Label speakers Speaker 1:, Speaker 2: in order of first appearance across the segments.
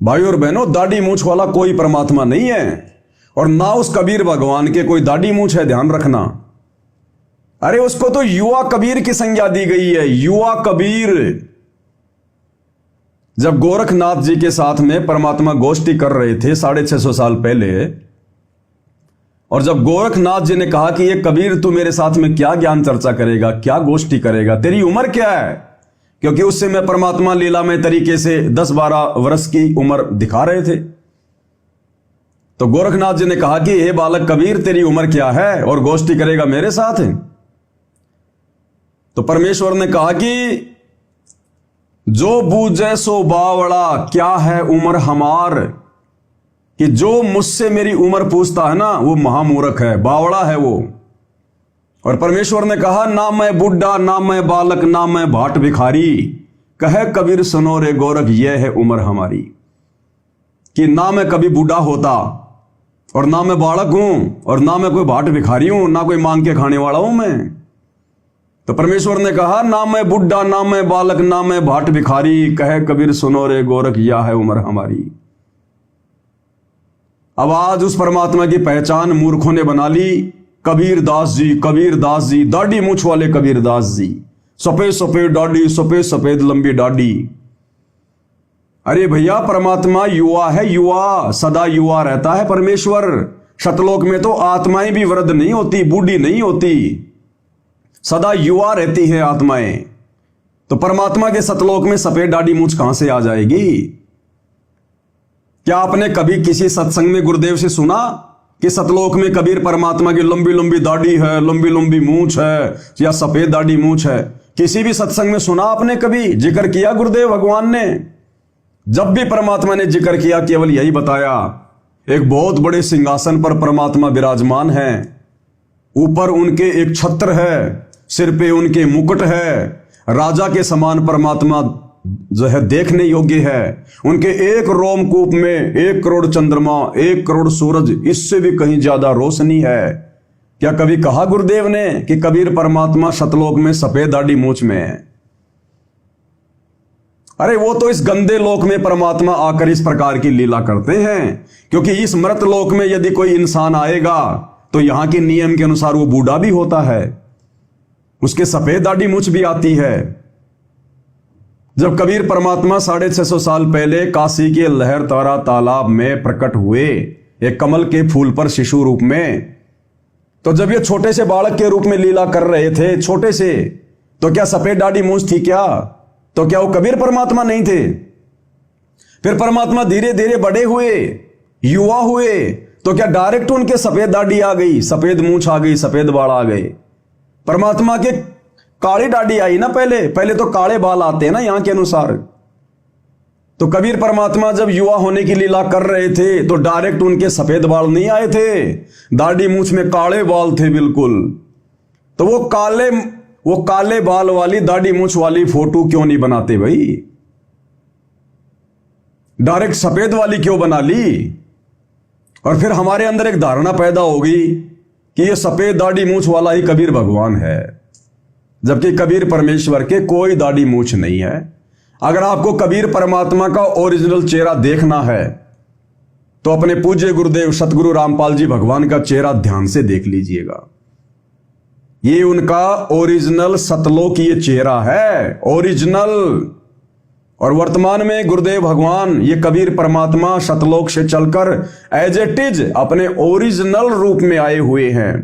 Speaker 1: भाई और बहनों, दाढ़ी मूछ वाला कोई परमात्मा नहीं है और ना उस कबीर भगवान के कोई दाढ़ी मूछ है, ध्यान रखना। अरे उसको तो युवा कबीर की संज्ञा दी गई है, युवा कबीर। जब गोरखनाथ जी के साथ में परमात्मा गोष्ठी कर रहे थे 650 साल पहले, और जब गोरखनाथ जी ने कहा कि ये कबीर तू मेरे साथ में क्या ज्ञान चर्चा करेगा, क्या गोष्ठी करेगा, तेरी उम्र क्या है, क्योंकि उससे मैं परमात्मा लीलामय तरीके से 10-12 वर्ष की उम्र दिखा रहे थे। तो गोरखनाथ जी ने कहा कि हे बालक कबीर तेरी उम्र क्या है और गोष्ठी करेगा मेरे साथ। तो परमेश्वर ने कहा कि जो बूझे सो बावड़ा, क्या है उम्र हमार, कि जो मुझसे मेरी उम्र पूछता है ना वो महामूर्ख है, बावड़ा है वो। और परमेश्वर ने कहा ना मैं बुढ़ा ना मैं बालक ना मैं भाट भिखारी, कहे कबीर सुनो रे गोरख यह है उम्र हमारी। कि ना मैं कभी बूढ़ा होता और ना मैं बालक हूं और ना मैं कोई भाट भिखारी हूं, ना कोई मांग के खाने वाला हूं मैं। तो परमेश्वर ने कहा ना मैं बुढ़ा ना मैं बालक ना मैं भाट भिखारी, कहे कबीर सुनो रे गोरख यह है उम्र हमारी। अब आज उस परमात्मा की पहचान मूर्खों ने बना ली। कबीरदास जी, दाढ़ी मूछ वाले कबीरदास जी, सफेद सफेद दाढ़ी, सफेद सफेद लंबी दाढ़ी। अरे भैया परमात्मा युवा है, युवा, सदा युवा रहता है परमेश्वर। शतलोक में तो आत्माएं भी वृद्ध नहीं होती, बूढ़ी नहीं होती, सदा युवा रहती है आत्माएं। तो परमात्मा के सतलोक में सफेद दाढ़ी मूछ कहां से आ जाएगी? क्या आपने कभी किसी सत्संग में गुरुदेव से सुना कि सतलोक में कबीर परमात्मा की लंबी लंबी दाढ़ी है, लंबी लंबी मूछ है या सफेद दाढ़ी मूछ है? किसी भी सत्संग में सुना आपने कभी? जिक्र किया गुरुदेव भगवान ने? जब भी परमात्मा ने जिक्र किया केवल यही बताया, एक बहुत बड़े सिंहासन पर परमात्मा विराजमान है, ऊपर उनके एक छत्र है, सिर पे उनके मुकुट है, राजा के समान परमात्मा जो है देखने योग्य है। उनके एक रोमकूप में 1 करोड़ चंद्रमा, 1 करोड़ सूरज, इससे भी कहीं ज्यादा रोशनी है। क्या कभी कहा गुरुदेव ने कि कबीर परमात्मा शतलोक में सफेद दाढ़ी मूछ में है? अरे वो तो इस गंदे लोक में परमात्मा आकर इस प्रकार की लीला करते हैं, क्योंकि इस मृत लोक में यदि कोई इंसान आएगा तो यहां के नियम के अनुसार वो बूढ़ा भी होता है, उसके सफेद दाढ़ी मूछ भी आती है। जब कबीर परमात्मा 650 साल पहले काशी के लहर तारा तालाब में प्रकट हुए एक कमल के फूल पर शिशु रूप में, तो जब ये छोटे से बालक के रूप में लीला कर रहे थे, छोटे से, तो क्या सफेद दाढ़ी मूछ थी क्या? तो क्या वो कबीर परमात्मा नहीं थे? फिर परमात्मा धीरे धीरे बड़े हुए, युवा हुए, तो क्या डायरेक्ट उनके सफेद दाढ़ी आ गई, सफेद मूछ आ गई, सफेद बाल आ गए? परमात्मा के काली दाढ़ी आई ना, पहले तो काले बाल आते हैं ना यहां के अनुसार। तो कबीर परमात्मा जब युवा होने की लीला कर रहे थे तो डायरेक्ट उनके सफेद बाल नहीं आए थे, दाढ़ी मूछ में काले बाल थे बिल्कुल। तो वो काले बाल वाली दाढ़ी मूछ वाली फोटो क्यों नहीं बनाते भाई? डायरेक्ट सफेद वाली क्यों बना ली? और फिर हमारे अंदर एक धारणा पैदा होगी कि ये सफेद दाढ़ी मूछ वाला ही कबीर भगवान है, जबकि कबीर परमेश्वर के कोई दाढ़ी मूछ नहीं है। अगर आपको कबीर परमात्मा का ओरिजिनल चेहरा देखना है तो अपने पूज्य गुरुदेव सतगुरु रामपाल जी भगवान का चेहरा ध्यान से देख लीजिएगा। ये उनका ओरिजिनल सतलोकीय चेहरा है, ओरिजिनल। और वर्तमान में गुरुदेव भगवान ये कबीर परमात्मा शतलोक से चलकर एज इट इज अपने ओरिजिनल रूप में आए हुए हैं।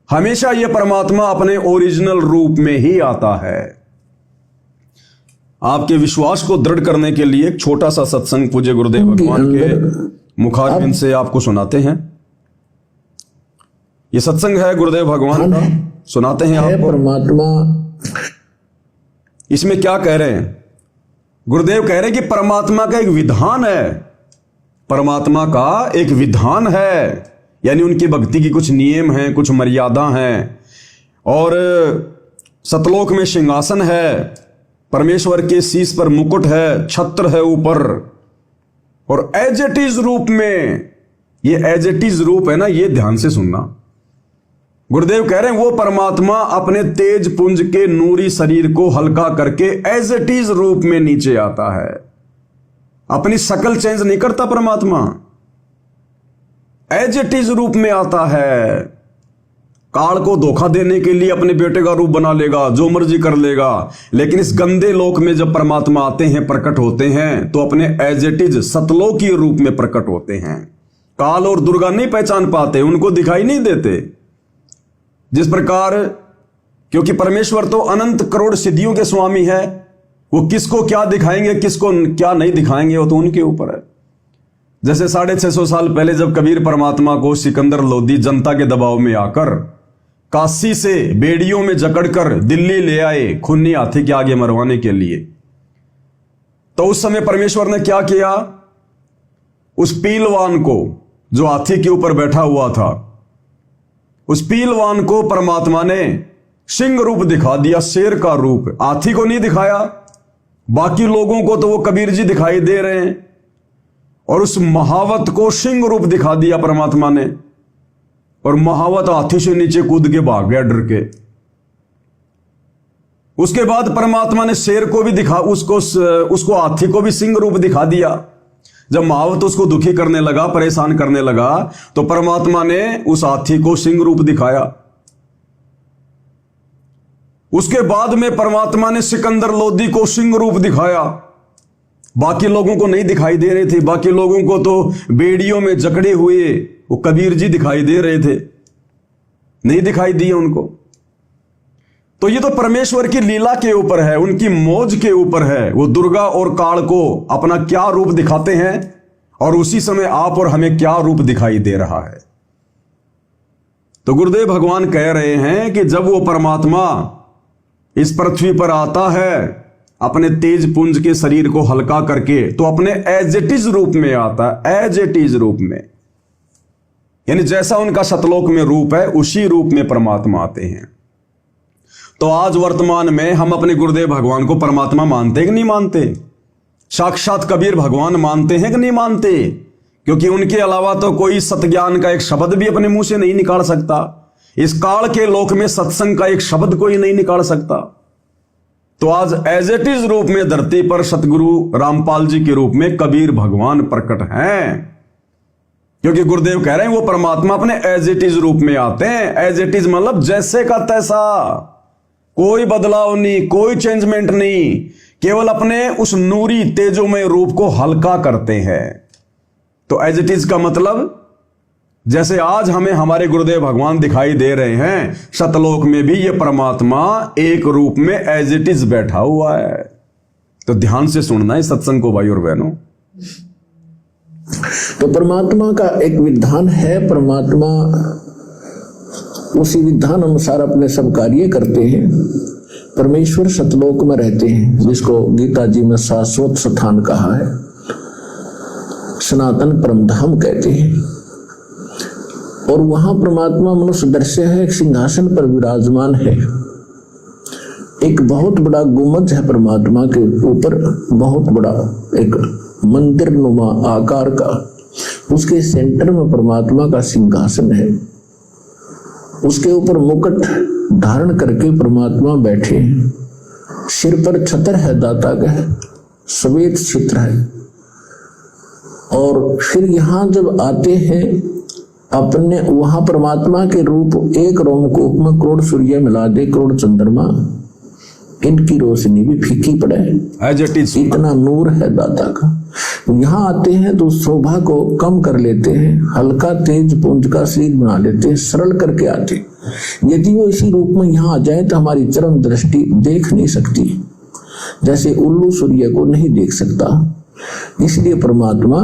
Speaker 1: हमेशा ये परमात्मा अपने ओरिजिनल रूप में ही आता है। आपके विश्वास को दृढ़ करने के लिए एक छोटा सा सत्संग पूज्य गुरुदेव भगवान के मुखारबिंद से आपको सुनाते हैं। ये सत्संग है गुरुदेव भगवान का, सुनाते हैं आपको।
Speaker 2: परमात्मा
Speaker 1: इसमें क्या कह रहे हैं? गुरुदेव कह रहे हैं कि परमात्मा का एक विधान है, परमात्मा का एक विधान है, यानी उनकी भक्ति की कुछ नियम हैं, कुछ मर्यादा हैं। और सतलोक में सिंहासन है, परमेश्वर के शीश पर मुकुट है, छत्र है ऊपर, और एज इट इज रूप में, ये एज इट इज रूप है ना, ये ध्यान से सुनना। गुरुदेव कह रहे हैं वो परमात्मा अपने तेज पुंज के नूरी शरीर को हल्का करके एज इट इज रूप में नीचे आता है। अपनी शक्ल चेंज नहीं करता परमात्मा, एज इट इज रूप में आता है। काल को धोखा देने के लिए अपने बेटे का रूप बना लेगा, जो मर्जी कर लेगा, लेकिन इस गंदे लोक में जब परमात्मा आते हैं, प्रकट होते हैं, तो अपने एज इट इज सतलोकी रूप में प्रकट होते हैं। काल और दुर्गा नहीं पहचान पाते, उनको दिखाई नहीं देते। जिस प्रकार, क्योंकि परमेश्वर तो अनंत करोड़ सिद्धियों के स्वामी है, वो किसको क्या दिखाएंगे, किसको क्या नहीं दिखाएंगे, वो तो उनके ऊपर है। जैसे 650 साल पहले जब कबीर परमात्मा को सिकंदर लोधी जनता के दबाव में आकर काशी से बेड़ियों में जकड़कर दिल्ली ले आए खूनी हाथी के आगे मरवाने के लिए, तो उस समय परमेश्वर ने क्या किया, उस पीलवान को जो हाथी के ऊपर बैठा हुआ था, उस पीलवान को परमात्मा ने सिंह रूप दिखा दिया, शेर का रूप। हाथी को नहीं दिखाया, बाकी लोगों को तो वो कबीर जी दिखाई दे रहे हैं, और उस महावत को सिंह रूप दिखा दिया परमात्मा ने, और महावत हाथी से नीचे कूद के भाग गया डर के। उसके बाद परमात्मा ने शेर को भी दिखा, उसको हाथी को भी सिंह रूप दिखा दिया। जब महावत उसको दुखी करने लगा, परेशान करने लगा, तो परमात्मा ने उस हाथी को सिंह रूप दिखाया। उसके बाद में परमात्मा ने सिकंदर लोधी को सिंह रूप दिखाया। बाकी लोगों को नहीं दिखाई दे रहे थे, बाकी लोगों को तो बेड़ियों में जकड़े हुए वो कबीर जी दिखाई दे रहे थे, नहीं दिखाई दिए उनको। तो ये तो परमेश्वर की लीला के ऊपर है, उनकी मौज के ऊपर है। वो दुर्गा और काल को अपना क्या रूप दिखाते हैं, और उसी समय आप और हमें क्या रूप दिखाई दे रहा है। तो गुरुदेव भगवान कह रहे हैं कि जब वो परमात्मा इस पृथ्वी पर आता है अपने तेज पुंज के शरीर को हल्का करके, तो अपने एज इट इज रूप में आता है, एज इट इज रूप में, यानी जैसा उनका सतलोक में रूप है उसी रूप में परमात्मा आते हैं। तो आज वर्तमान में हम अपने गुरुदेव भगवान को परमात्मा मानते हैं कि नहीं मानते? साक्षात कबीर भगवान मानते हैं कि नहीं मानते? क्योंकि उनके अलावा तो कोई सतज्ञान का एक शब्द भी अपने मुंह से नहीं निकाल सकता। इस काल के लोक में सत्संग का एक शब्द कोई नहीं निकाल सकता। तो आज एज इट इज रूप में धरती पर सतगुरु रामपाल जी के रूप में कबीर भगवान प्रकट हैं, क्योंकि गुरुदेव कह रहे हैं वो परमात्मा अपने एज इट इज रूप में आते हैं। एज इट इज मतलब जैसे का तैसा, कोई बदलाव नहीं, कोई चेंजमेंट नहीं, केवल अपने उस नूरी तेजोमय रूप को हल्का करते हैं। तो एज इट इज का मतलब जैसे आज हमें हमारे गुरुदेव भगवान दिखाई दे रहे हैं, सतलोक में भी ये परमात्मा एक रूप में एज इट इज बैठा हुआ है। तो ध्यान से सुनना है सत्संग को भाई और बहनों।
Speaker 2: तो परमात्मा का एक विधान है, परमात्मा उसी विधान अनुसार अपने सब कार्य करते हैं। परमेश्वर सतलोक में रहते हैं, जिसको गीता जी में शाश्वत स्थान कहा है, सनातन परमधाम कहते हैं। और वहां परमात्मा मनुष्य दृश्य है, एक सिंहासन पर विराजमान है। एक बहुत बड़ा गुम्बद है परमात्मा के ऊपर, बहुत बड़ा एक मंदिर नुमा आकार का, उसके सेंटर में परमात्मा का सिंहासन है। उसके ऊपर मुकुट धारण करके परमात्मा बैठे हैं। सिर पर छत्र है, दाता का श्वेत चित्र है। और फिर यहाँ जब आते हैं अपने, वहां परमात्मा के रूप एक रोमकूप में करोड़ सूर्य मिला दे, करोड़ चंद्रमा, इनकी रोशनी भी फीकी पड़े, इतना नूर है दाता का। यहाँ आते हैं तो शोभा को कम कर लेते हैं, हल्का तेज पुंज का शरीर बना लेते हैं, सरल करके आते हैं। यदि वो इसी रूप में यहाँ आ जाए तो हमारी चरम दृष्टि देख नहीं सकती, जैसे उल्लू सूर्य को नहीं देख सकता। इसलिए परमात्मा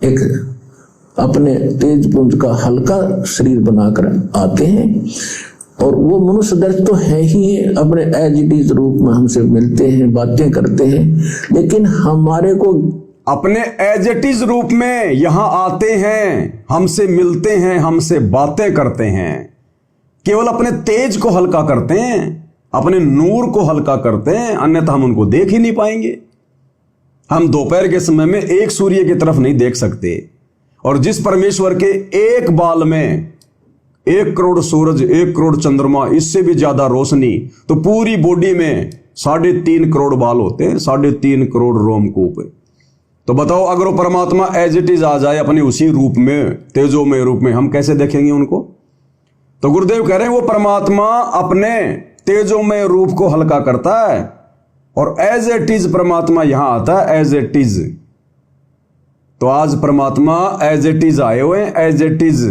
Speaker 2: एक अपने तेज पुंज का हल्का शरीर बनाकर आते हैं, और वो मनुष्य दर्श तो है ही, अपने एज इट इज रूप में हमसे मिलते हैं, बातें करते हैं, लेकिन हमारे को
Speaker 1: अपने एज इट इज रूप में यहां आते हैं, हमसे मिलते हैं, हमसे बातें करते हैं, केवल अपने तेज को हल्का करते हैं, अपने नूर को हल्का करते हैं, अन्यथा हम उनको देख ही नहीं पाएंगे। हम दोपहर के समय में एक सूर्य की तरफ नहीं देख सकते, और जिस परमेश्वर के एक बाल में 1 करोड़ सूरज, 1 करोड़ चंद्रमा, इससे भी ज्यादा रोशनी, तो पूरी बॉडी में 3.5 करोड़ बाल होते हैं, 3.5 करोड़ रोमकूप। तो बताओ, अगर वो परमात्मा एज इट इज आ जाए अपने उसी रूप में, तेजोमय रूप में, हम कैसे देखेंगे उनको? तो गुरुदेव कह रहे हैं वो परमात्मा अपने तेजोमय रूप को हल्का करता है और एज इट इज परमात्मा यहां आता है, एज इट इज। तो आज परमात्मा एज इट इज आए हुए हैं, एज इट इज,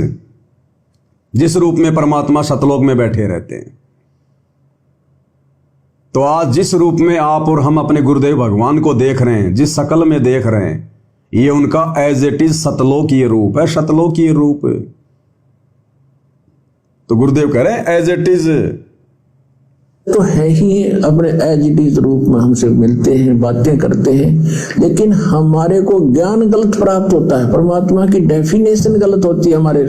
Speaker 1: जिस रूप में परमात्मा सतलोक में बैठे रहते हैं। तो आज जिस रूप में आप और हम अपने गुरुदेव भगवान को देख रहे हैं, जिस शकल में देख रहे हैं, ये उनका एज इट इज सतलोकीय रूप है, सतलोकीय रूप। तो गुरुदेव कह रहे हैं एज इट इज
Speaker 2: तो है ही, अपने एज इट इज रूप में हमसे मिलते हैं, बातें करते हैं, लेकिन हमारे को ज्ञान गलत प्राप्त होता है, परमात्मा की डेफिनेशन गलत होती है, हमारे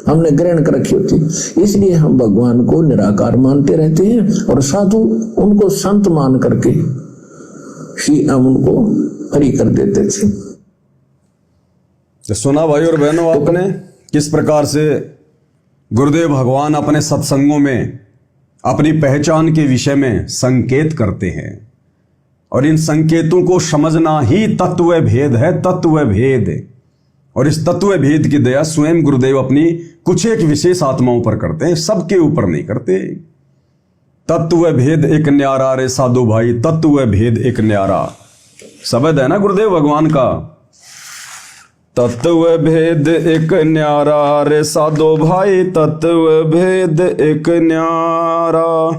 Speaker 2: हमने ग्रहण कर रखी होती है। इसलिए हम भगवान को निराकार मानते रहते हैं और साधु उनको संत मान करके हम उनको हरि कर देते थे।
Speaker 1: तो सुना भाई और बहनों आपने किस प्रकार से गुरुदेव भगवान अपने सत्संगों में अपनी पहचान के विषय में संकेत करते हैं, और इन संकेतों को समझना ही तत्व भेद है, तत्व भेद। और इस तत्व भेद की दया स्वयं गुरुदेव अपनी कुछ एक विशेष आत्माओं पर करते हैं, सबके ऊपर नहीं करते। तत्व भेद एक न्यारा रे साधु भाई, तत्व भेद एक न्यारा शब्द है ना गुरुदेव भगवान का। तत्व भेद एक न्यारा रे साधो भाई, तत्व भेद एक न्यारा,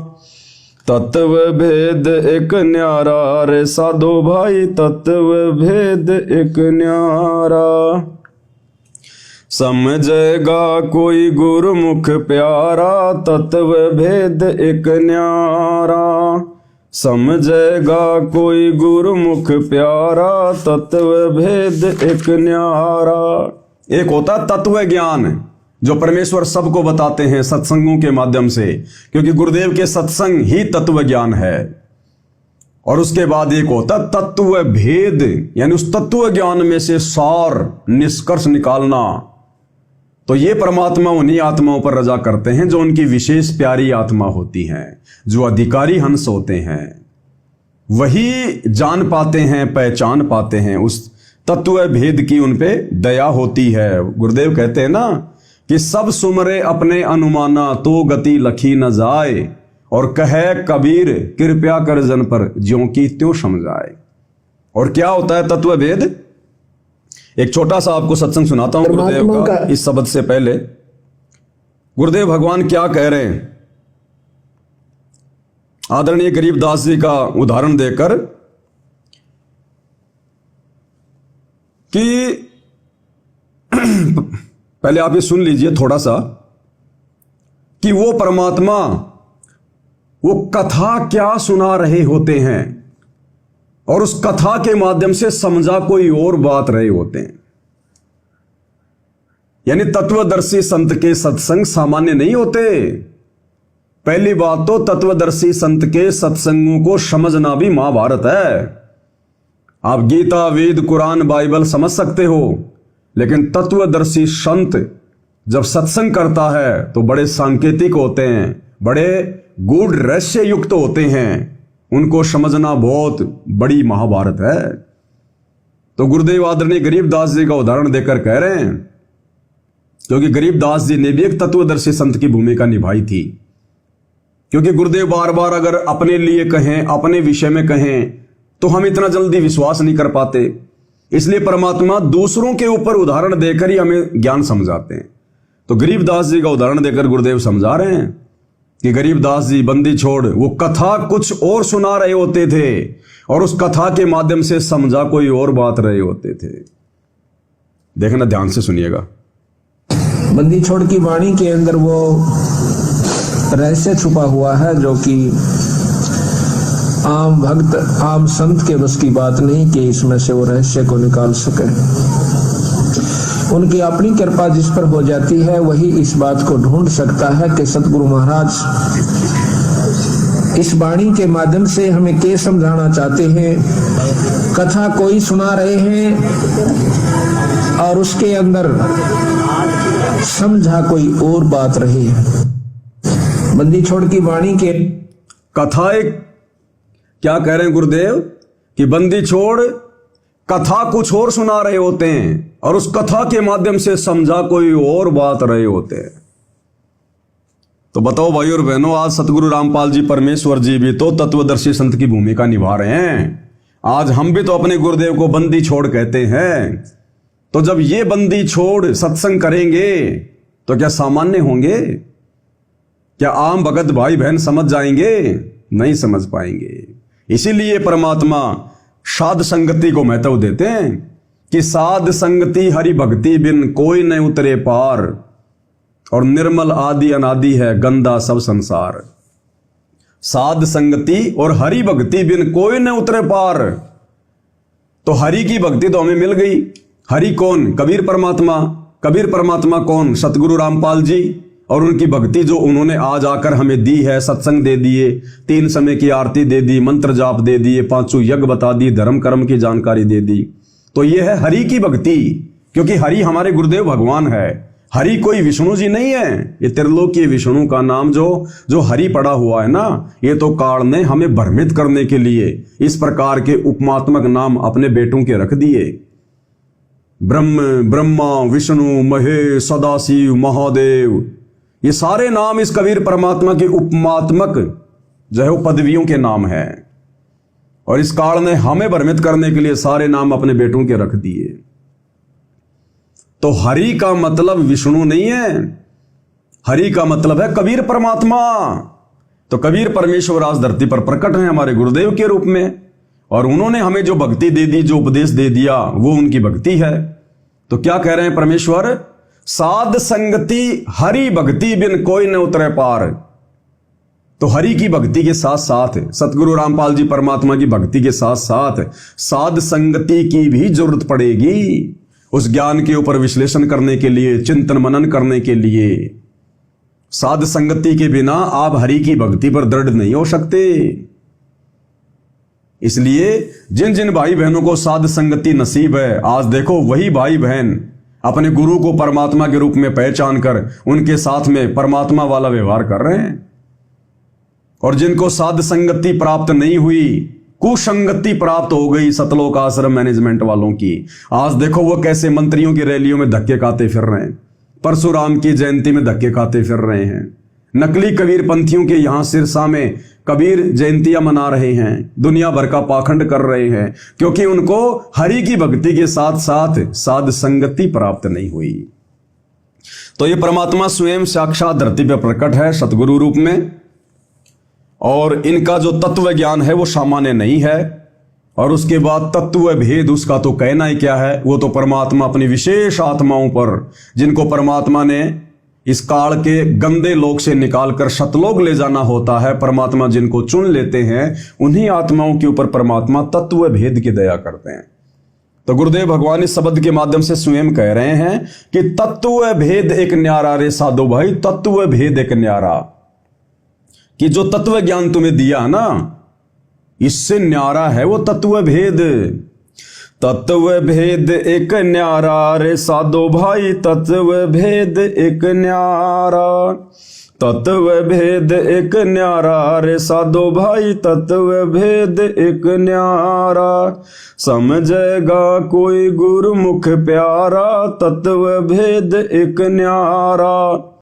Speaker 1: तत्व भेद एक न्यारा रे साधो भाई, तत्व भेद एक न्यारा। समझेगा कोई गुरुमुख प्यारा, तत्व भेद एक न्यारा। समझेगा कोई गुरुमुख प्यारा, तत्व भेद एक न्यारा। एक होता तत्व ज्ञान जो परमेश्वर सबको बताते हैं सत्संगों के माध्यम से, क्योंकि गुरुदेव के सत्संग ही तत्व ज्ञान है। और उसके बाद एक होता तत्व भेद, यानी उस तत्व ज्ञान में से सार निष्कर्ष निकालना। तो ये परमात्मा उन्हीं आत्माओं पर रजा करते हैं जो उनकी विशेष प्यारी आत्मा होती हैं, जो अधिकारी हंस होते हैं। वही जान पाते हैं, पहचान पाते हैं, उस तत्व भेद की उन पे दया होती है। गुरुदेव कहते हैं ना कि सब सुमरे अपने अनुमाना, तो गति लखी न जाए, और कहे कबीर कृपया कर जन पर, ज्यों की त्यों समझाए। और क्या होता है तत्व भेद? एक छोटा सा आपको सत्संग सुनाता हूं गुरुदेव का। इस शब्द से पहले गुरुदेव भगवान क्या कह रहे हैं, आदरणीय गरीबदास जी का उदाहरण देकर, कि पहले आप ये सुन लीजिए थोड़ा सा, कि वो परमात्मा वो कथा क्या सुना रहे होते हैं, और उस कथा के माध्यम से समझा कोई और बात रहे होते हैं। यानी तत्वदर्शी संत के सत्संग सामान्य नहीं होते। पहली बात तो तत्वदर्शी संत के सत्संगों को समझना भी महाभारत है। आप गीता, वेद, कुरान, बाइबल समझ सकते हो, लेकिन तत्वदर्शी संत जब सत्संग करता है तो बड़े सांकेतिक होते हैं, बड़े गूढ़ रहस्य युक्त होते हैं। उनको समझना बहुत बड़ी महाभारत है। तो गुरुदेव आदरणीय गरीबदास जी का उदाहरण देकर कह रहे हैं, क्योंकि गरीबदास जी ने भी एक तत्वदर्शी संत की भूमिका निभाई थी। क्योंकि गुरुदेव बार बार अगर अपने लिए कहें, अपने विषय में कहें, तो हम इतना जल्दी विश्वास नहीं कर पाते। इसलिए परमात्मा दूसरों के ऊपर उदाहरण देकर ही हमें ज्ञान समझाते हैं। तो गरीबदास जी का उदाहरण देकर गुरुदेव समझा रहे हैं कि गरीबदास जी बंदी छोड़ वो कथा कुछ और सुना रहे होते थे, और उस कथा के माध्यम से समझा कोई और बात रहे होते थे। देखना, ध्यान से सुनिएगा।
Speaker 2: बंदी छोड़ की वाणी के अंदर वो रहस्य छुपा हुआ है, जो कि आम भक्त, आम संत के बस की बात नहीं कि इसमें से वो रहस्य को निकाल सके। उनकी अपनी कृपा जिस पर हो जाती है वही इस बात को ढूंढ सकता है कि सतगुरु महाराज इस वाणी के माध्यम से हमें क्या समझाना चाहते हैं। कथा कोई सुना रहे हैं और उसके अंदर समझा कोई और बात रही है। बंदी छोड़ की वाणी के
Speaker 1: कथा एक क्या कह रहे हैं गुरुदेव कि बंदी छोड़ कथा कुछ और सुना रहे होते हैं और उस कथा के माध्यम से समझा कोई और बात रहे होते हैं। तो बताओ भाई और बहनों, आज सतगुरु रामपाल जी परमेश्वर जी भी तो तत्वदर्शी संत की भूमिका निभा रहे हैं। आज हम भी तो अपने गुरुदेव को बंदी छोड़ कहते हैं। तो जब ये बंदी छोड़ सत्संग करेंगे तो क्या सामान्य होंगे? क्या आम भगत भाई बहन समझ जाएंगे? नहीं समझ पाएंगे। इसीलिए परमात्मा साध संगति को महत्व देते हैं कि साध संगति हरि भक्ति बिन कोई न उतरे पार, और निर्मल आदि अनादि है गंदा सब संसार। साध संगति और हरि भक्ति बिन कोई न उतरे पार। तो हरि की भक्ति तो हमें मिल गई। हरि कौन? कबीर परमात्मा। कबीर परमात्मा कौन? सतगुरु रामपाल जी। और उनकी भक्ति जो उन्होंने आज आकर हमें दी है, सत्संग दे दिए, 3 समय की आरती दे दी, मंत्र जाप दे दिए, 5 यज्ञ बता दी, धर्म कर्म की जानकारी दे दी। तो यह है हरि की भक्ति, क्योंकि हरि हमारे गुरुदेव भगवान है। हरि कोई विष्णु जी नहीं है। ये त्रिलोकीय विष्णु का नाम जो हरि पड़ा हुआ है ना, ये तो काल ने हमें भ्रमित करने के लिए इस प्रकार के उपमात्मक नाम अपने बेटों के रख दिए। ब्रह्म, ब्रह्मा, विष्णु, महेश, सदाशिव, महादेव, ये सारे नाम इस कबीर परमात्मा के उपमात्मक जो है वो पदवियों के नाम है। और इस काल ने हमें भ्रमित करने के लिए सारे नाम अपने बेटों के रख दिए। तो हरि का मतलब विष्णु नहीं है, हरि का मतलब है कबीर परमात्मा। तो कबीर परमेश्वर आज धरती पर प्रकट हैं हमारे गुरुदेव के रूप में, और उन्होंने हमें जो भक्ति दे दी, जो उपदेश दे दिया, वो उनकी भक्ति है। तो क्या कह रहे हैं परमेश्वर? साध संगति हरि भक्ति बिन कोई न उतरे पार। तो हरि की भक्ति के साथ साथ, सतगुरु रामपाल जी परमात्मा की भक्ति के साथ साथ साध संगति की भी जरूरत पड़ेगी। उस ज्ञान के ऊपर विश्लेषण करने के लिए, चिंतन मनन करने के लिए। साध संगति के बिना आप हरि की भक्ति पर दृढ़ नहीं हो सकते। इसलिए जिन जिन भाई बहनों को साध संगति नसीब है, आज देखो वही भाई बहन अपने गुरु को परमात्मा के रूप में पहचान कर उनके साथ में परमात्मा वाला व्यवहार कर रहे हैं। और जिनको साध संगति प्राप्त नहीं हुई, कुसंगति प्राप्त हो गई सतलोक आश्रम मैनेजमेंट वालों की, आज देखो वो कैसे मंत्रियों की रैलियों में धक्के खाते फिर रहे हैं, परशुराम की जयंती में धक्के खाते फिर रहे हैं, नकली कबीर पंथियों के यहां सिरसा में कबीर जयंतियां मना रहे हैं, दुनिया भर का पाखंड कर रहे हैं, क्योंकि उनको हरि की भक्ति के साथ साथ साध संगति प्राप्त नहीं हुई। तो ये परमात्मा स्वयं साक्षात धरती पर प्रकट है सतगुरु रूप में, और इनका जो तत्व ज्ञान है वो सामान्य नहीं है। और उसके बाद तत्व भेद उसका तो कहना ही क्या है। वो तो परमात्मा अपनी विशेष आत्माओं पर, जिनको परमात्मा ने इस काल के गंदे लोक से निकालकर सतलोक ले जाना होता है, परमात्मा जिनको चुन लेते हैं, उन्हीं आत्माओं के ऊपर परमात्मा तत्व भेद की दया करते हैं। तो गुरुदेव भगवान इस शब्द के माध्यम से स्वयं कह रहे हैं कि तत्व भेद एक न्यारा रे साधो भाई, तत्व भेद एक न्यारा। कि जो तत्व ज्ञान तुम्हें दिया ना, इससे न्यारा है वो तत्व भेद। तत्व भेद एक न्यारा रे साधो भाई, तत्व भेद एक न्यारा। तत्व भेद एक न्यारा रे साधो भाई, तत्व भेद एक न्यारा। समझेगा कोई गुरुमुख प्यारा, तत्व भेद एक न्यारा।